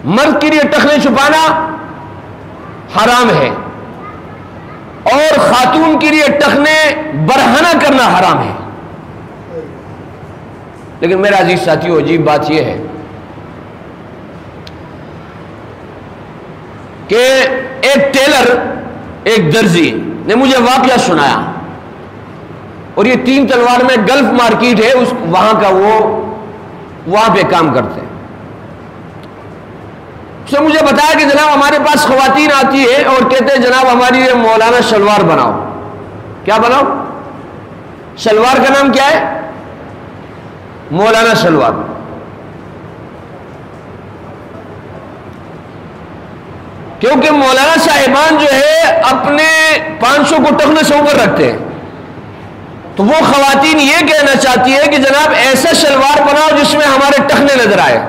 مرد کے لیے ٹخنے چھپانا حرام ہے اور خاتون کے لیے ٹخنے برہنہ کرنا حرام ہے. لیکن میرا عزیز ساتھیو، عجیب بات یہ ہے کہ ایک ٹیلر، ایک درزی نے مجھے واقعہ سنایا، اور یہ 3 تلوار میں گلف مارکیٹ ہے، وہاں کا وہ وہاں پہ کام کرتے ہیں. اس نے مجھے بتایا کہ جناب ہمارے پاس خواتین آتی ہے اور کہتے ہیں جناب ہماری لیے مولانا شلوار بناؤ. کیا بناؤ؟ شلوار کا نام کیا ہے؟ مولانا شلوار. کیونکہ مولانا صاحبان جو ہے اپنے 500 کو ٹخنے سے اوپر رکھتے ہیں، تو وہ خواتین یہ کہنا چاہتی ہے کہ جناب ایسا شلوار بناؤ جس میں ہمارے ٹخنے نظر آئے.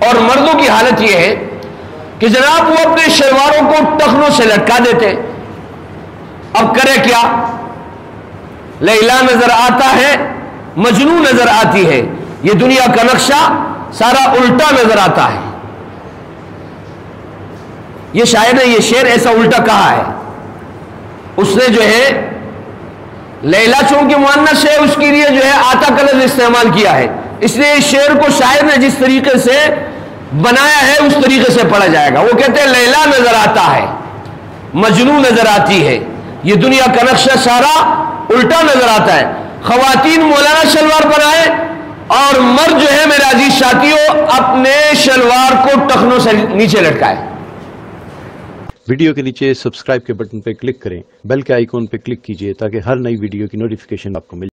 اور مردوں کی حالت یہ ہے کہ جناب وہ اپنے شلواروں کو ٹخنوں سے لٹکا دیتے. اب کرے کیا؟ لیلا نظر آتا ہے، مجنو نظر آتی ہے، یہ دنیا کا نقشہ سارا الٹا نظر آتا ہے. یہ شاعر نے یہ شعر ایسا الٹا کہا ہے. اس نے جو ہے لیلا چونکہ مؤنث ہے اس کے لیے جو ہے آتا کا لفظ استعمال کیا ہے، اس لیے اس شعر کو شاعر نے جس طریقے سے بنایا ہے اس طریقے سے پڑھا جائے گا. وہ کہتے ہیں لیلا نظر آتا ہے، مجنو نظر آتی ہے، یہ دنیا کا نقشہ سارا الٹا نظر آتا ہے. خواتین مولانا شلوار بنائے اور مرد جو ہے میرے عزیز ساتھیوں اپنے شلوار کو ٹخنوں سے نیچے لٹکائے. ویڈیو کے نیچے سبسکرائب کے بٹن پہ کلک کریں، بیل کے آئیکن پہ کلک کیجئے تاکہ ہر نئی ویڈیو کی نوٹیفیکیشن آپ کو مل